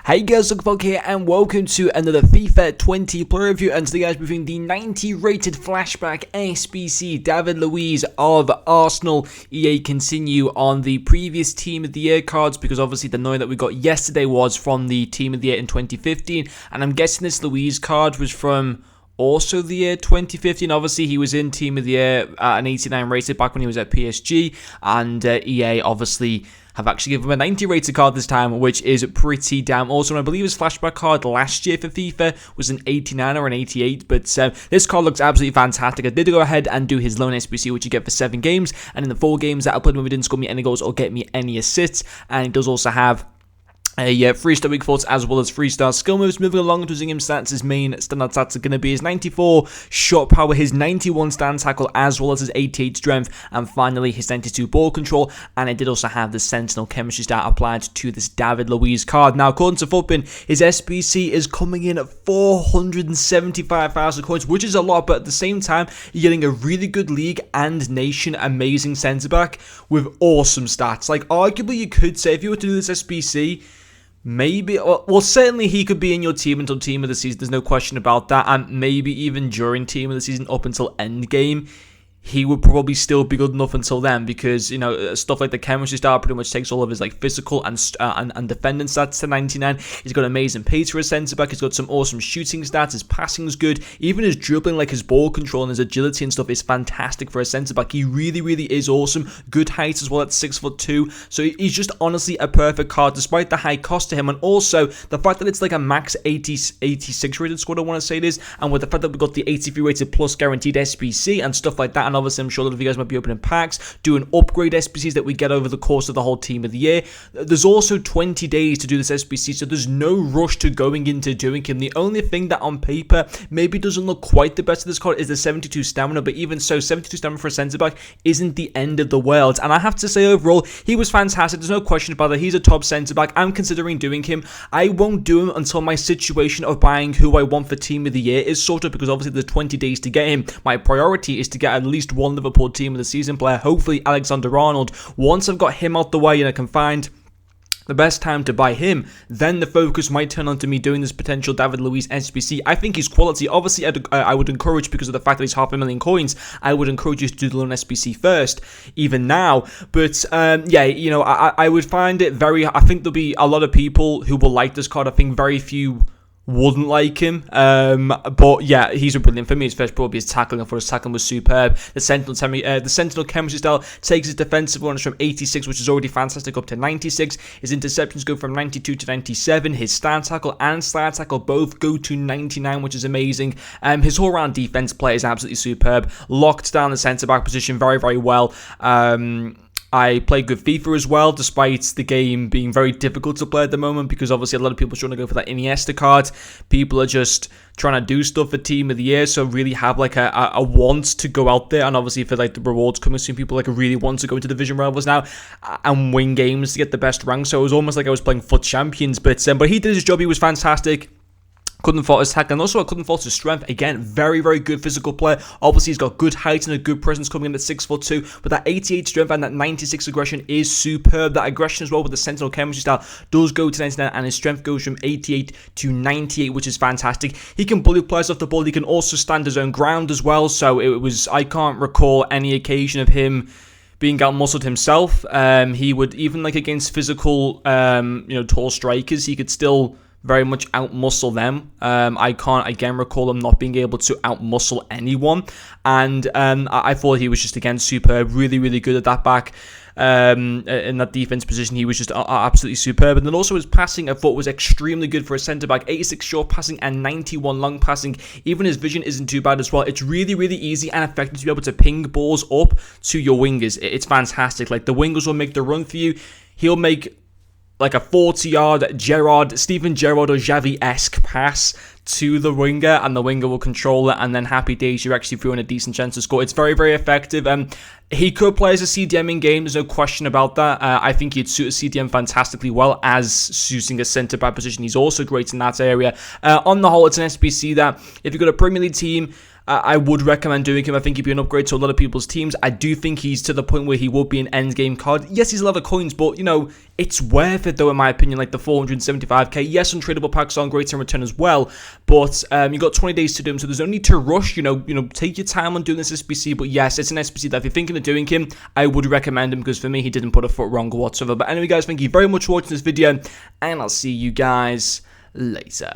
Hey guys, Luke here and welcome to another FIFA 20 player review, and today guys reviewing the 90 rated Flashback Sbc David Luiz of Arsenal. EA continue on the previous Team of the Year cards because obviously the knowing that we got yesterday was from the Team of the Year in 2015, and I'm guessing this Luiz card was from also the year 2015. Obviously he was in Team of the Year at an 89 rated back when he was at PSG, and EA obviously have actually given him a 90 rated card this time, which is pretty damn awesome. I believe his flashback card last year for FIFA was an 89 or an 88, but this card looks absolutely fantastic. I did go ahead and do his loan SBC, which you get for 7 games, and in the 4 games that I played when he didn't score me any goals or get me any assists, and it does also have a 3-star weak thoughts as well as 3-star skill moves. Moving along to him stats, his main standard stats are going to be his 94 shot power, his 91 stand tackle, as well as his 88 strength, and finally his 92 ball control. And it did also have the sentinel chemistry stat applied to this David Luiz card. Now, according to Footbin, his SBC is coming in at 475,000 coins, which is a lot, but at the same time, you're getting a really good league and nation amazing centre back with awesome stats. Like, arguably, you could say if you were to do this SBC, maybe, well, certainly he could be in your team until Team of the Season. There's no question about that. And maybe even during Team of the Season up until Endgame, he would probably still be good enough until then, because, you know, stuff like the chemistry star pretty much takes all of his like physical and defending stats to 99. He's got amazing pace for a centre back. He's got some awesome shooting stats. His passing's good. Even his dribbling, like his ball control and his agility and stuff, is fantastic for a centre back. He really is awesome. Good height as well at 6'2". So he's just honestly a perfect card, despite the high cost to him, and also the fact that it's like a max 86 rated squad, I want to say it is, and with the fact that we got the 83 rated plus guaranteed SBC and stuff like that. And obviously I'm sure a lot of you guys might be opening packs, doing upgrade SBCs that we get over the course of the whole Team of the Year. There's also 20 days to do this SBC, so there's no rush to going into doing him. The only thing that on paper maybe doesn't look quite the best of this card is the 72 stamina, but even so, 72 stamina for a centre back isn't the end of the world. And I have to say, overall, he was fantastic. There's no question about it. He's a top centre back. I'm considering doing him. I won't do him until my situation of buying who I want for Team of the Year is sorted, because obviously there's 20 days to get him. My priority is to get at least one Liverpool Team of the Season player, hopefully Alexander-Arnold. Once I've got him out the way and I can find the best time to buy him, then the focus might turn on to me doing this potential David Luiz SBC. I think he's quality. Obviously, I would encourage, because of the fact that he's 500,000 coins, I would encourage you to do the loan SBC first, even now. But yeah, you know, I would find it very, I think there'll be a lot of people who will like this card. I think very few wouldn't like him, but yeah, he's a brilliant. For me, his first probably his tackling. I thought his tackling was superb. The sentinel chemistry style takes his defensive runs from 86, which is already fantastic, up to 96. His interceptions go from 92 to 97. His stand tackle and slide tackle both go to 99, which is amazing. His all-round defense play is absolutely superb. Locked down the centre back position very well. I play good FIFA as well, despite the game being very difficult to play at the moment, because obviously a lot of people are trying to go for that Iniesta card. People are just trying to do stuff for Team of the Year, so really have like a want to go out there, and obviously for like the rewards coming soon, people like really want to go into division rivals now and win games to get the best rank. So it was almost like I was playing FUT Champions, but he did his job. He was fantastic. Couldn't fault his tackle, and also I couldn't fault his strength. Again, very good physical player. Obviously, he's got good height and a good presence, coming in at 6'2", but that 88 strength and that 96 aggression is superb. That aggression as well with the sentinel chemistry style does go to 99, and his strength goes from 88 to 98, which is fantastic. He can bully players off the ball. He can also stand his own ground as well, so I can't recall any occasion of him being out-muscled himself. He would, even like against physical, tall strikers, he could still very much out-muscle them. I can't, again, recall him not being able to out-muscle anyone. And I thought he was just, again, superb. Really good at that back. In that defense position, he was just absolutely superb. And then also his passing, I thought, was extremely good for a centre-back. 86 short passing and 91 long passing. Even his vision isn't too bad as well. It's really easy and effective to be able to ping balls up to your wingers. It's fantastic. Like, the wingers will make the run for you. He'll make like a 40-yard Steven Gerrard or Xavi-esque pass to the winger, and the winger will control it, and then happy days, you're actually throwing a decent chance to score. It's very effective. He could play as a CDM in game, there's no question about that. I think he'd suit a CDM fantastically well as suiting a centre-back position. He's also great in that area. On the whole, it's an SBC that, if you've got a Premier League team I would recommend doing him. I think he'd be an upgrade to a lot of people's teams. I do think he's to the point where he would be an endgame card. Yes, he's a lot of coins, but, you know, it's worth it, though, in my opinion. Like, the 475k. Yes, untradeable packs aren't great in return as well, but you got 20 days to do him, so there's no need to rush. You know, take your time on doing this SBC, but yes, it's an SBC that if you're thinking of doing him, I would recommend him, because for me, he didn't put a foot wrong whatsoever. But anyway, guys, thank you very much for watching this video, and I'll see you guys later.